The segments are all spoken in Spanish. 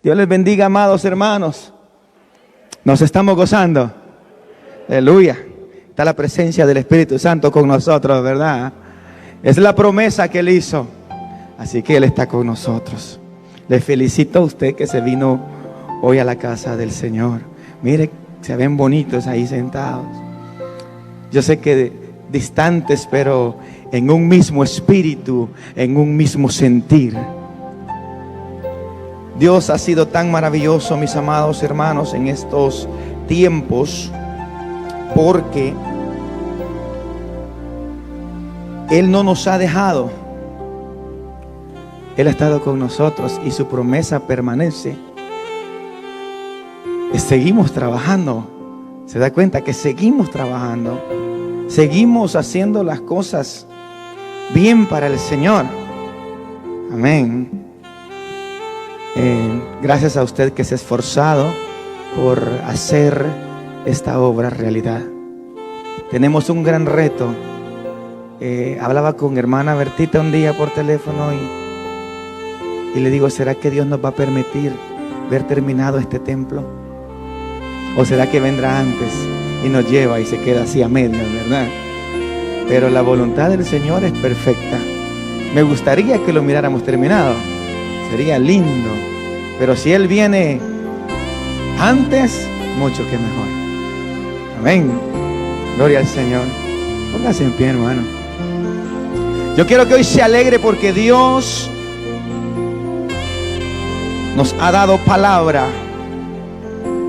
Dios les bendiga, amados hermanos. Nos estamos gozando. Aleluya. Está la presencia del Espíritu Santo con nosotros, ¿verdad? Es la promesa que Él hizo. Así que Él está con nosotros. Le felicito a usted que se vino hoy a la casa del Señor. Mire, se ven bonitos ahí sentados. Yo sé que distantes, pero en un mismo espíritu, en un mismo sentir. Dios ha sido tan maravilloso, mis amados hermanos, en estos tiempos, porque Él no nos ha dejado. Él ha estado con nosotros y su promesa permanece. Seguimos trabajando. ¿Se da cuenta que seguimos trabajando? Seguimos haciendo las cosas bien para el Señor. Amén. Gracias a usted que se ha esforzado por hacer esta obra realidad. Tenemos un gran reto. Hablaba con hermana Bertita un día por teléfono y le digo, ¿será que Dios nos va a permitir ver terminado este templo? ¿O será que vendrá antes y nos lleva y se queda así a medias, verdad? Pero la voluntad del Señor es perfecta. Me gustaría que lo miráramos terminado. Sería lindo. Pero si Él viene antes, mucho que mejor. Amén. Gloria al Señor. Póngase en pie, hermano. Yo quiero que hoy se alegre porque Dios nos ha dado palabra.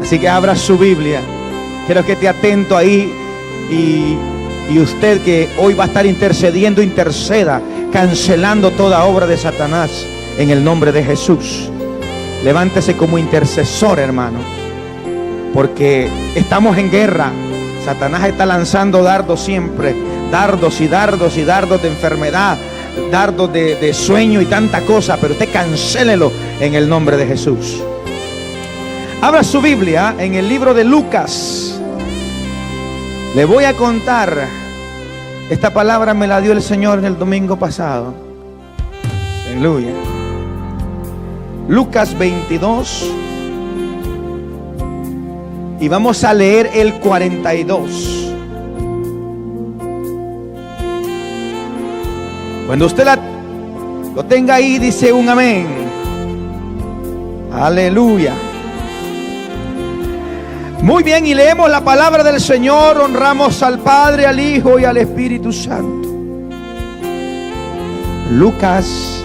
Así que abra su Biblia. Quiero que esté atento ahí. Y usted que hoy va a estar intercediendo, interceda, cancelando toda obra de Satanás en el nombre de Jesús. Levántese como intercesor, hermano, porque estamos en guerra. Satanás está lanzando dardos siempre, dardos y dardos y dardos de enfermedad, dardos de sueño y tanta cosa, pero usted cancélelo en el nombre de Jesús. Abra su Biblia en el libro de Lucas. Le voy a contar. Esta palabra me la dio el Señor el domingo pasado. Aleluya. Lucas 22. Y vamos a leer el 42. Cuando usted lo tenga ahí, dice un amén. Aleluya. Muy bien, y leemos la palabra del Señor. Honramos al Padre, al Hijo y al Espíritu Santo. Lucas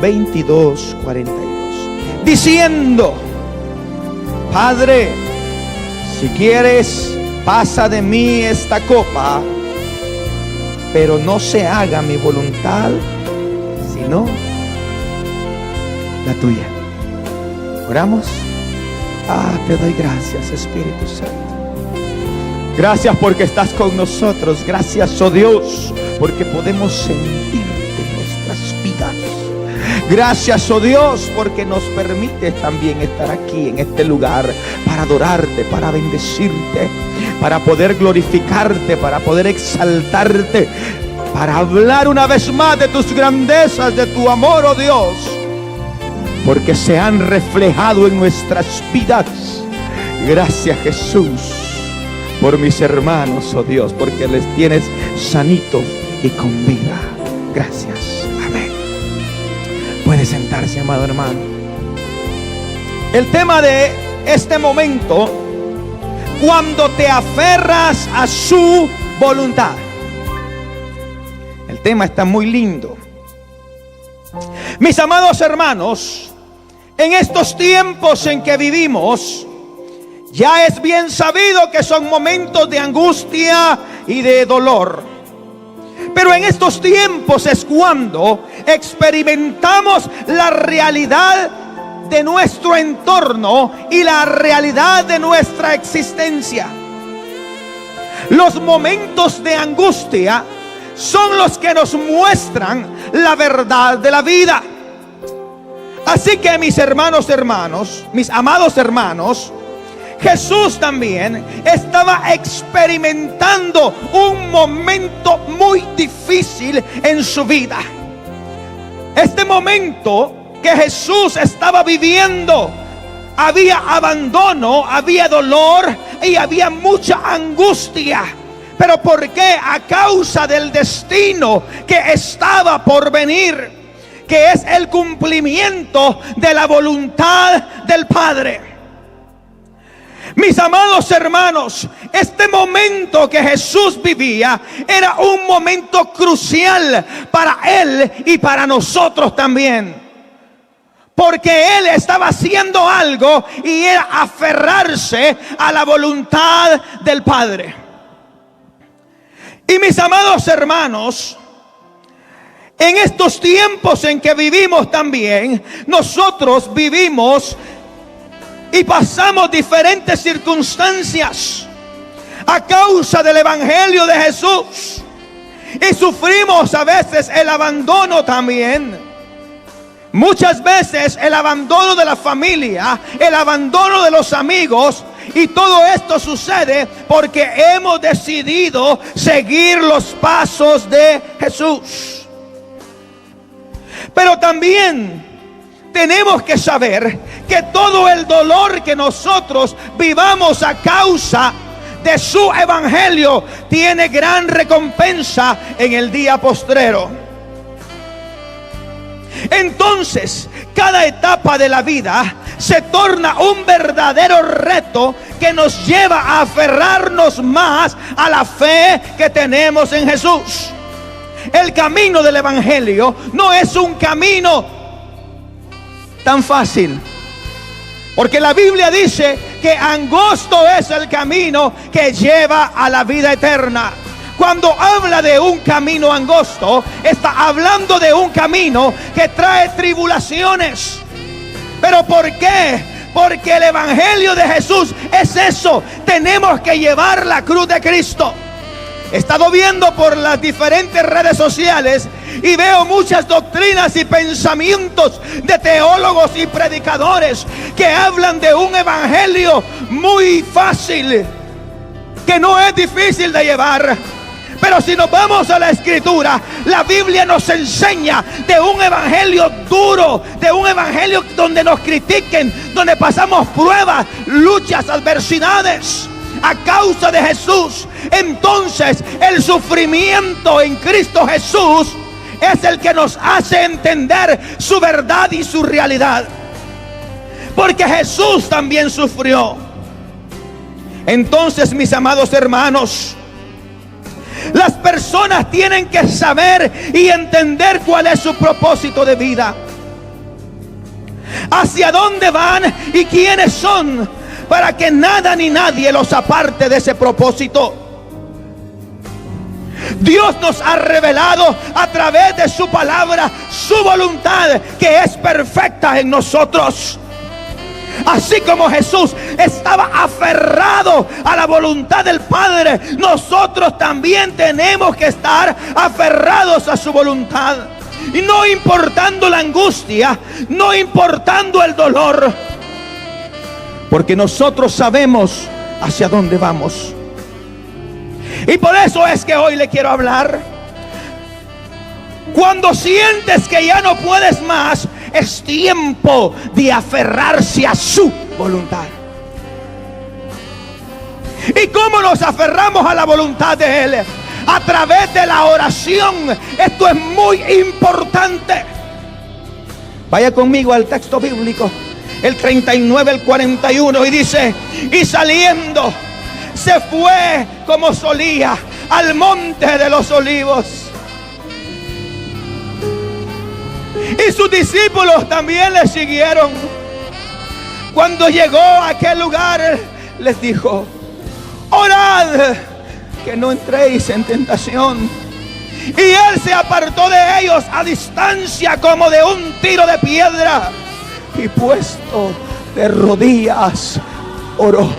22, 42. Diciendo: Padre, si quieres, pasa de mí esta copa, pero no se haga mi voluntad, sino la tuya. ¿Oramos? Te doy gracias, Espíritu Santo. Gracias porque estás con nosotros. Gracias, oh Dios, porque podemos sentirte en nuestras vidas. Gracias, oh Dios, porque nos permites también estar aquí en este lugar para adorarte, para bendecirte, para poder glorificarte, para poder exaltarte, para hablar una vez más de tus grandezas, de tu amor, oh Dios, porque se han reflejado en nuestras vidas. Gracias, Jesús, por mis hermanos, oh Dios, porque les tienes sanito y con vida. Gracias. Amén. Puede sentarse, amado hermano. El tema de este momento: cuando te aferras a su voluntad. El tema está muy lindo. Mis amados hermanos, en estos tiempos en que vivimos, ya es bien sabido que son momentos de angustia y de dolor. Pero en estos tiempos es cuando experimentamos la realidad de nuestro entorno y la realidad de nuestra existencia. Los momentos de angustia son los que nos muestran la verdad de la vida. Así que mis hermanos, mis amados hermanos, Jesús también estaba experimentando un momento muy difícil en su vida. Este momento que Jesús estaba viviendo había abandono, había dolor y había mucha angustia. ¿Pero por qué? A causa del destino que estaba por venir, que es el cumplimiento de la voluntad del Padre. Mis amados hermanos, este momento que Jesús vivía era un momento crucial para Él y para nosotros también. Porque Él estaba haciendo algo y era aferrarse a la voluntad del Padre. Y mis amados hermanos, en estos tiempos en que vivimos también, nosotros vivimos y pasamos diferentes circunstancias a causa del Evangelio de Jesús. Y sufrimos a veces el abandono también. Muchas veces el abandono de la familia, el abandono de los amigos. Y todo esto sucede porque hemos decidido seguir los pasos de Jesús. Pero también tenemos que saber que todo el dolor que nosotros vivamos a causa de su evangelio tiene gran recompensa en el día postrero. Entonces, cada etapa de la vida se torna un verdadero reto que nos lleva a aferrarnos más a la fe que tenemos en Jesús. El camino del evangelio no es un camino tan fácil, porque la Biblia dice que angosto es el camino que lleva a la vida eterna. Cuando habla de un camino angosto, está hablando de un camino que trae tribulaciones. ¿Pero por qué? Porque el evangelio de Jesús es eso. Tenemos que llevar la cruz de Cristo. He estado viendo por las diferentes redes sociales y veo muchas doctrinas y pensamientos de teólogos y predicadores que hablan de un evangelio muy fácil, que no es difícil de llevar. Pero si nos vamos a la escritura, la Biblia nos enseña de un evangelio duro, de un evangelio donde nos critiquen, donde pasamos pruebas, luchas, adversidades a causa de Jesús. Entonces el sufrimiento en Cristo Jesús es el que nos hace entender su verdad y su realidad, porque Jesús también sufrió. Entonces, mis amados hermanos, las personas tienen que saber y entender cuál es su propósito de vida, hacia dónde van y quiénes son, para que nada ni nadie los aparte de ese propósito. Dios nos ha revelado a través de su palabra su voluntad, que es perfecta en nosotros. Así como Jesús estaba aferrado a la voluntad del Padre, nosotros también tenemos que estar aferrados a su voluntad. Y no importando la angustia, no importando el dolor, porque nosotros sabemos hacia dónde vamos. Y por eso es que hoy le quiero hablar. Cuando sientes que ya no puedes más, es tiempo de aferrarse a su voluntad. ¿Y cómo nos aferramos a la voluntad de Él? A través de la oración. Esto es muy importante. Vaya conmigo al texto bíblico, el 39, el 41, y dice: y saliendo se fue como solía al monte de los olivos. Y sus discípulos también le siguieron. Cuando llegó a aquel lugar, les dijo: orad que no entréis en tentación. Y él se apartó de ellos a distancia como de un tiro de piedra, y puesto de rodillas oró.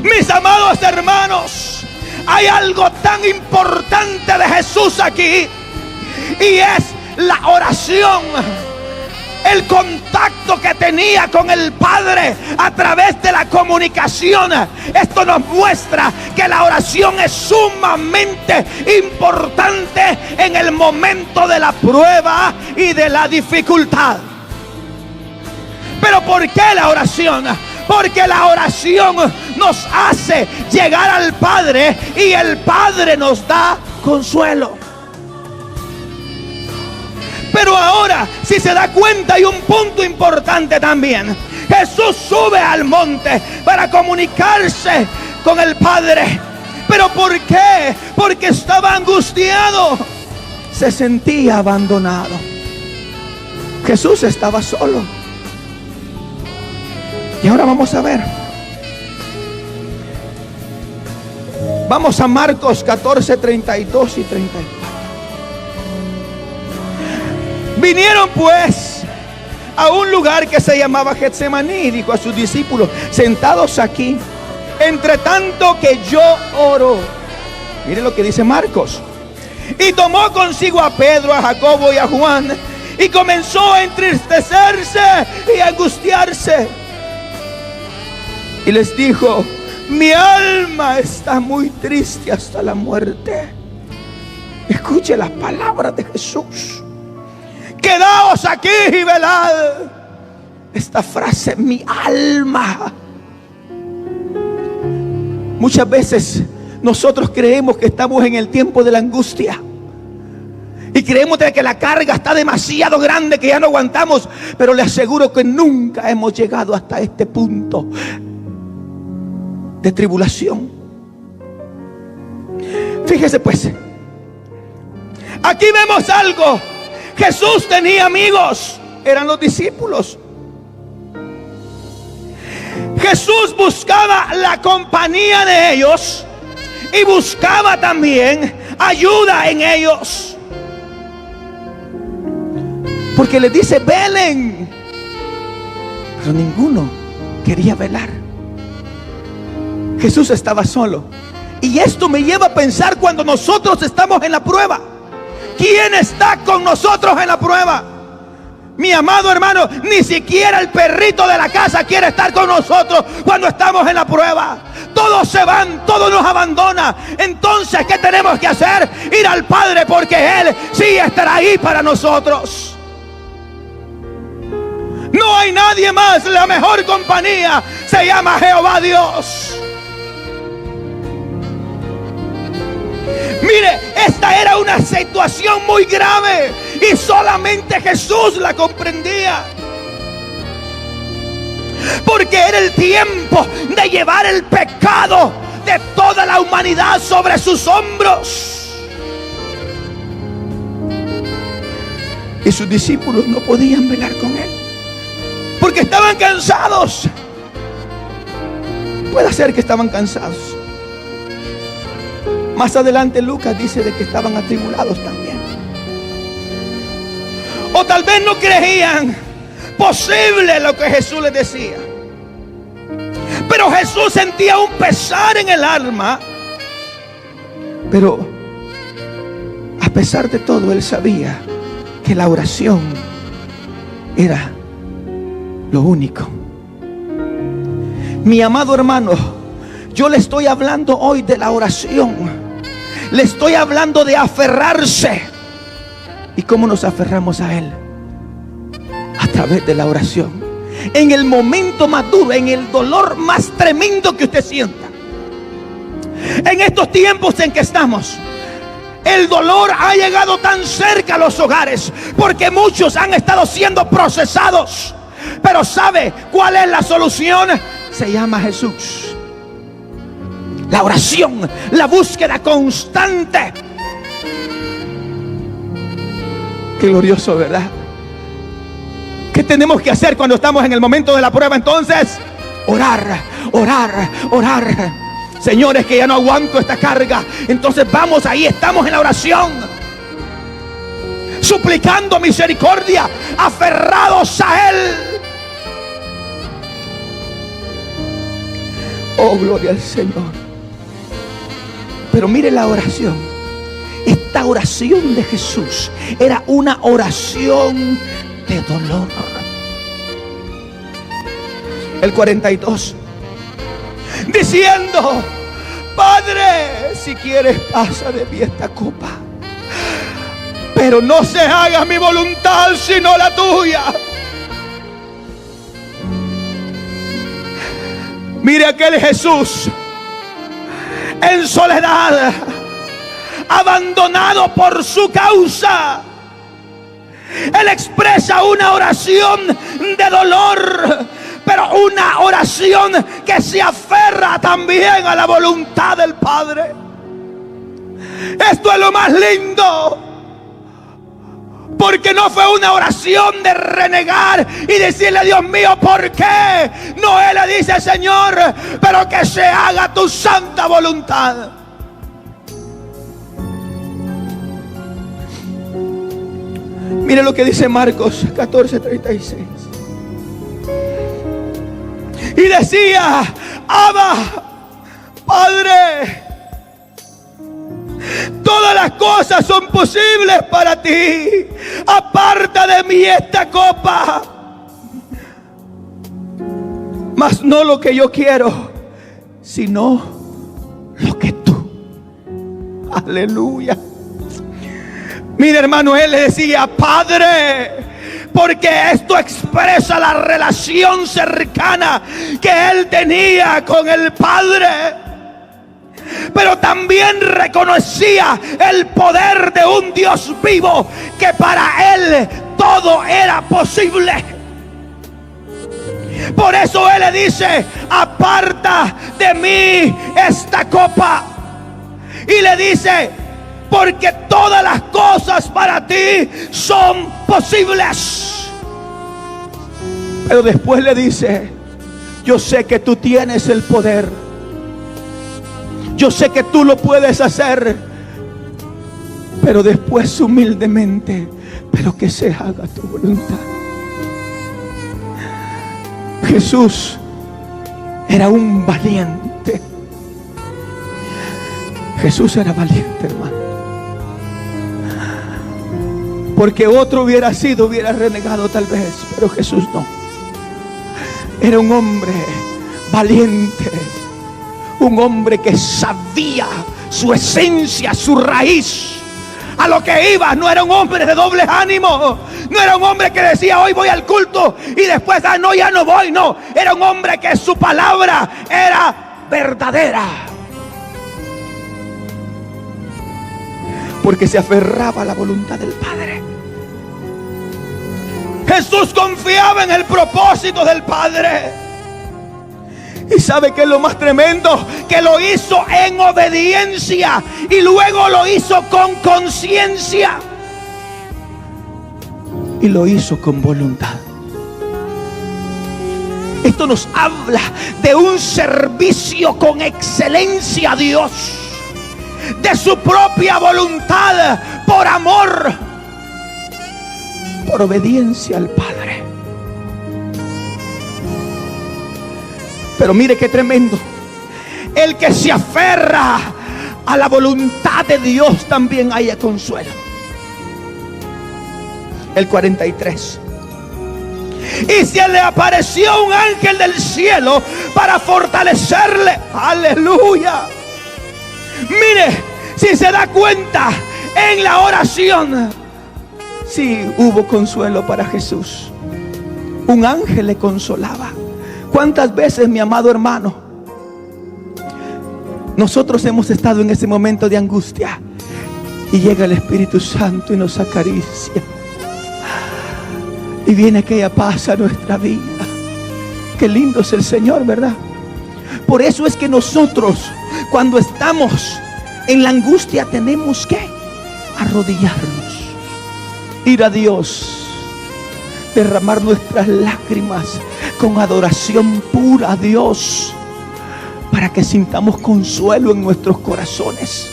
Mis amados hermanos, hay algo tan importante de Jesús aquí, y es la oración, el contacto que tenía con el Padre a través de la comunicación. Esto nos muestra que la oración es sumamente importante en el momento de la prueba y de la dificultad. Pero ¿por qué la oración? Porque la oración nos hace llegar al Padre y el Padre nos da consuelo. Pero ahora, si se da cuenta, hay un punto importante también. Jesús sube al monte para comunicarse con el Padre. ¿Pero por qué? Porque estaba angustiado. Se sentía abandonado. Jesús estaba solo. Y ahora vamos a ver. Vamos a Marcos 14, 32 y 34. Vinieron pues a un lugar que se llamaba Getsemaní y dijo a sus discípulos: sentados aquí, entre tanto que yo oro. Mire lo que dice Marcos. Y tomó consigo a Pedro, a Jacobo y a Juan, y comenzó a entristecerse y a angustiarse. Y les dijo: mi alma está muy triste hasta la muerte. Escuche las palabras de Jesús. Quedaos aquí y velad. Esta frase, mi alma. Muchas veces nosotros creemos que estamos en el tiempo de la angustia. Y creemos de que la carga está demasiado grande, que ya no aguantamos. Pero le aseguro que nunca hemos llegado hasta este punto de tribulación. Fíjese pues, aquí vemos algo. Jesús tenía amigos, eran los discípulos. Jesús buscaba la compañía de ellos y buscaba también ayuda en ellos. Porque les dice: velen. Pero ninguno quería velar. Jesús estaba solo. Y esto me lleva a pensar cuando nosotros estamos en la prueba. ¿Quién está con nosotros en la prueba? Mi amado hermano, ni siquiera el perrito de la casa quiere estar con nosotros cuando estamos en la prueba. Todos se van, todos nos abandona. Entonces, ¿qué tenemos que hacer? Ir al Padre, porque Él sí estará ahí para nosotros. No hay nadie más. La mejor compañía se llama Jehová Dios. Mire, esta era una situación muy grave y solamente Jesús la comprendía. Porque era el tiempo de llevar el pecado de toda la humanidad sobre sus hombros. Y sus discípulos no podían velar con Él porque estaban cansados. Puede ser que estaban cansados. Más adelante Lucas dice de que estaban atribulados también. O tal vez no creían posible lo que Jesús les decía. Pero Jesús sentía un pesar en el alma. Pero a pesar de todo, Él sabía que la oración era lo único. Mi amado hermano, yo le estoy hablando hoy de la oración. Le estoy hablando de aferrarse. ¿Y cómo nos aferramos a Él? A través de la oración. En el momento más duro, en el dolor más tremendo que usted sienta. En estos tiempos en que estamos, el dolor ha llegado tan cerca a los hogares porque muchos han estado siendo procesados. Pero ¿sabe cuál es la solución? Se llama Jesús. La oración, la búsqueda constante. Qué glorioso, ¿verdad? ¿Qué tenemos que hacer cuando estamos en el momento de la prueba? Entonces, orar, orar, orar. Señores, que ya no aguanto esta carga. Entonces vamos, ahí estamos en la oración, suplicando misericordia, aferrados a Él. Oh, gloria al Señor. Pero mire la oración. Esta oración de Jesús era una oración de dolor. El 42. Diciendo: Padre, si quieres, pasa de mí esta copa, pero no se haga mi voluntad sino la tuya. Mire aquel Jesús en soledad, abandonado por su causa. Él expresa una oración de dolor, pero una oración que se aferra también a la voluntad del Padre. Esto es lo más lindo, porque no fue una oración de renegar y decirle: Dios mío, ¿por qué? No, él le dice: Señor, pero que se haga tu santa voluntad. Mire lo que dice Marcos 14:36. Y decía: Abba, Padre, todas las cosas son posibles para ti. Aparta de mí esta copa, mas no lo que yo quiero, sino lo que tú. Aleluya. Mira, hermano, él le decía: Padre, porque esto expresa la relación cercana que él tenía con el Padre. Pero también reconocía el poder de un Dios vivo, que para él todo era posible. Por eso él le dice: aparta de mí esta copa. Y le dice: porque todas las cosas para ti son posibles. Pero después le dice: yo sé que tú tienes el poder. Yo sé que tú lo puedes hacer. Pero después humildemente: pero que se haga tu voluntad. Jesús era un valiente. Jesús era valiente, hermano. Porque otro hubiera renegado tal vez, pero Jesús no. Era un hombre valiente, un hombre que sabía su esencia, su raíz, a lo que iba. No era un hombre de doble ánimo, no era un hombre que decía: hoy voy al culto y después no, ya no voy. No, era un hombre que su palabra era verdadera, porque se aferraba a la voluntad del Padre. Jesús confiaba en el propósito del Padre. Y sabe que es lo más tremendo, que lo hizo en obediencia y luego lo hizo con conciencia y lo hizo con voluntad. Esto nos habla de un servicio con excelencia a Dios, de su propia voluntad, por amor, por obediencia al Padre. Pero mire qué tremendo: el que se aferra a la voluntad de Dios también haya consuelo. El 43. Y se le apareció un ángel del cielo para fortalecerle. Aleluya. Mire, si se da cuenta, en la oración sí hubo consuelo para Jesús. Un ángel le consolaba. ¿Cuántas veces, mi amado hermano, nosotros hemos estado en ese momento de angustia y llega el Espíritu Santo y nos acaricia y viene aquella paz a nuestra vida? Qué lindo es el Señor, ¿verdad? Por eso es que nosotros, cuando estamos en la angustia, tenemos que arrodillarnos, ir a Dios, derramar nuestras lágrimas con adoración pura a Dios, para que sintamos consuelo en nuestros corazones.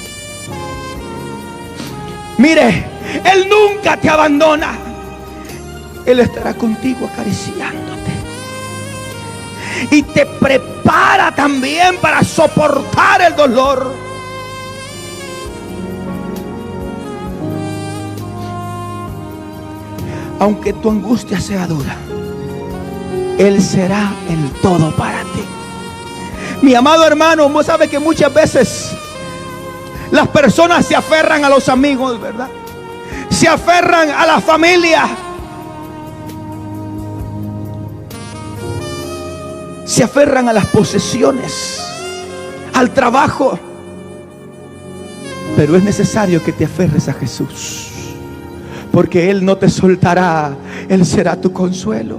Mire, Él nunca te abandona. Él estará contigo acariciándote y te prepara también para soportar el dolor. Aunque tu angustia sea dura, Él será el todo para ti. Mi amado hermano, vos sabes que muchas veces las personas se aferran a los amigos, ¿verdad? Se aferran a la familia. se aferran a las posesiones, al trabajo. Pero es necesario que te aferres a Jesús, porque Él no te soltará. Él será tu consuelo.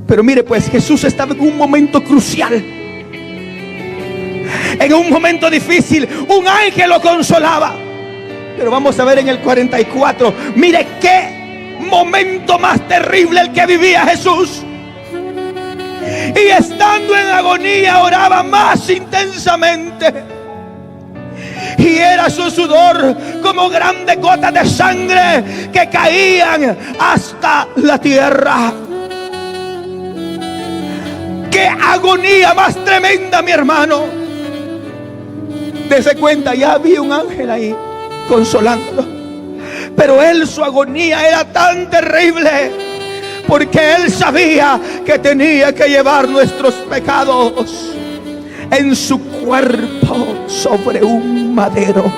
Pero mire pues, Jesús estaba en un momento crucial, en un momento difícil. Un ángel lo consolaba. Pero vamos a ver en el 44, mire qué momento más terrible el que vivía Jesús. Y estando en agonía oraba más intensamente, y era su sudor como grandes gotas de sangre que caían hasta la tierra. ¡Qué agonía más tremenda, mi hermano! Dese cuenta, ya había un ángel ahí consolándolo, pero él, su agonía era tan terrible, porque él sabía que tenía que llevar nuestros pecados en su cuerpo sobre un madero.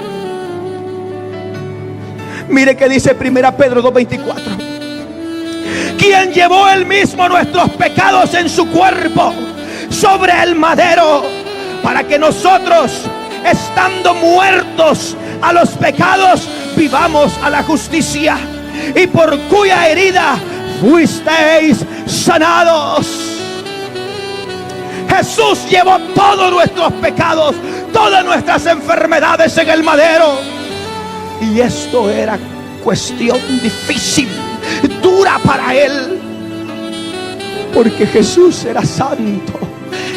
Mire que dice 1 Pedro 2:24. Quien llevó él mismo nuestros pecados en su cuerpo sobre el madero, para que nosotros, estando muertos a los pecados, vivamos a la justicia, y por cuya herida fuisteis sanados. Jesús llevó todos nuestros pecados, todas nuestras enfermedades en el madero. Y esto era cuestión difícil, dura para Él, porque Jesús era santo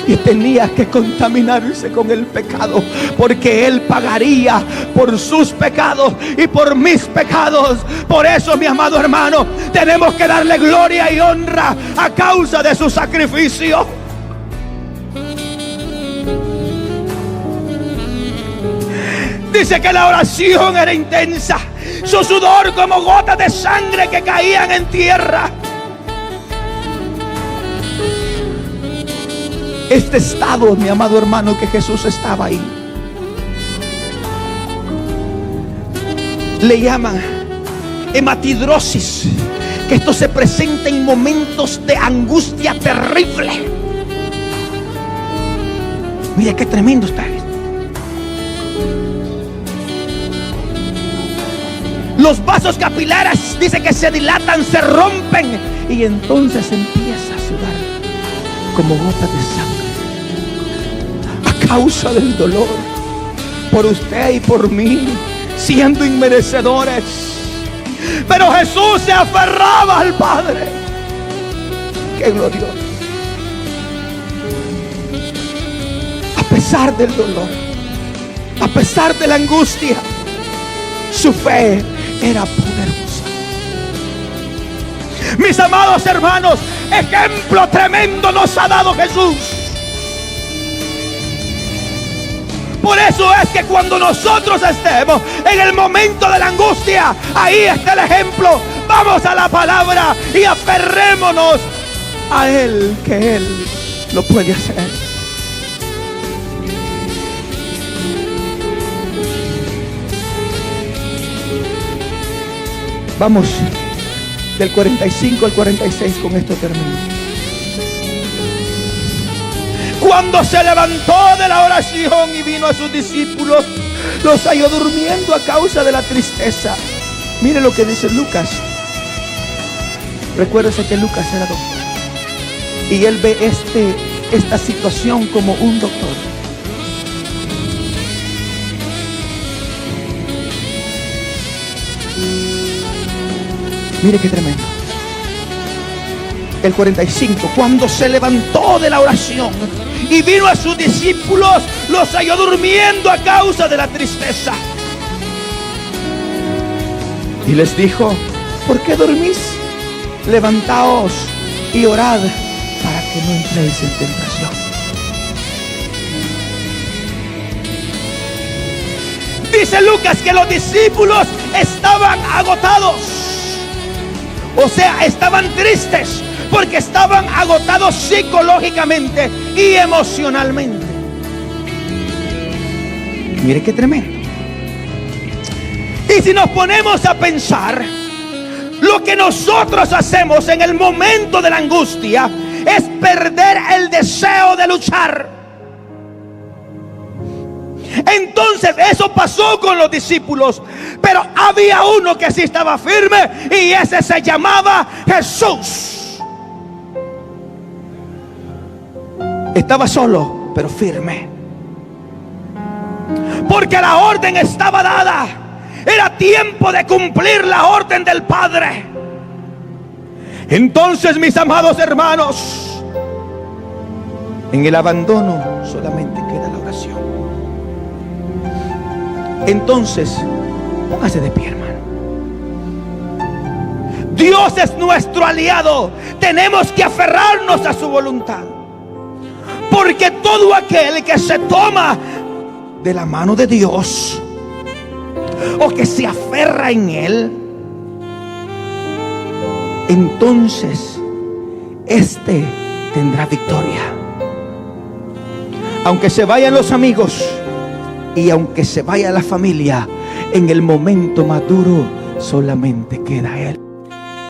y tenía que contaminarse con el pecado, porque Él pagaría por sus pecados y por mis pecados. Por eso, mi amado hermano, tenemos que darle gloria y honra a causa de su sacrificio. Dice que la oración era intensa, su sudor como gotas de sangre que caían en tierra. Este estado, mi amado hermano, que Jesús estaba ahí, le llaman hematidrosis, que esto se presenta en momentos de angustia terrible. Mire qué tremendo está esto. Los vasos capilares, dice que se dilatan, se rompen, y entonces empieza a sudar como gotas de sangre, a causa del dolor, por usted y por mí, siendo inmerecedores. Pero Jesús se aferraba al Padre. ¡Qué glorioso! A pesar del dolor, a pesar de la angustia, su fe era poderosa. Mis amados hermanos, ejemplo tremendo nos ha dado Jesús. Por eso es que cuando nosotros estemos en el momento de la angustia, ahí está el ejemplo. Vamos a la palabra y aferrémonos a Él, que Él lo puede hacer. Vamos del 45 al 46, con esto termino. Cuando se levantó de la oración y vino a sus discípulos, los halló durmiendo a causa de la tristeza. Mire lo que dice Lucas. Recuérdese que Lucas era doctor, y él ve esta situación como un doctor. Mire qué tremendo. El 45. Cuando se levantó de la oración y vino a sus discípulos, los halló durmiendo a causa de la tristeza. Y les dijo: ¿por qué dormís? Levantaos y orad para que no entréis en tentación. Dice Lucas que los discípulos estaban agotados. O sea, estaban tristes porque estaban agotados psicológicamente y emocionalmente. Mire qué tremendo. Y si nos ponemos a pensar, Lo que nosotros hacemos en el momento de la angustia es perder el deseo de luchar. Entonces eso pasó con los discípulos, pero había uno que sí estaba firme, y ese se llamaba Jesús. Estaba solo, pero firme, porque la orden estaba dada. Era tiempo de cumplir la orden del Padre. Entonces, mis amados hermanos, en el abandono solamente queda la oración. Entonces, póngase de pie, hermano. Dios es nuestro aliado. Tenemos que aferrarnos a su voluntad, porque todo aquel que se toma de la mano de Dios, o que se aferra en Él, entonces este tendrá victoria. Aunque se vayan los amigos y aunque se vaya la familia, en el momento más duro solamente queda Él.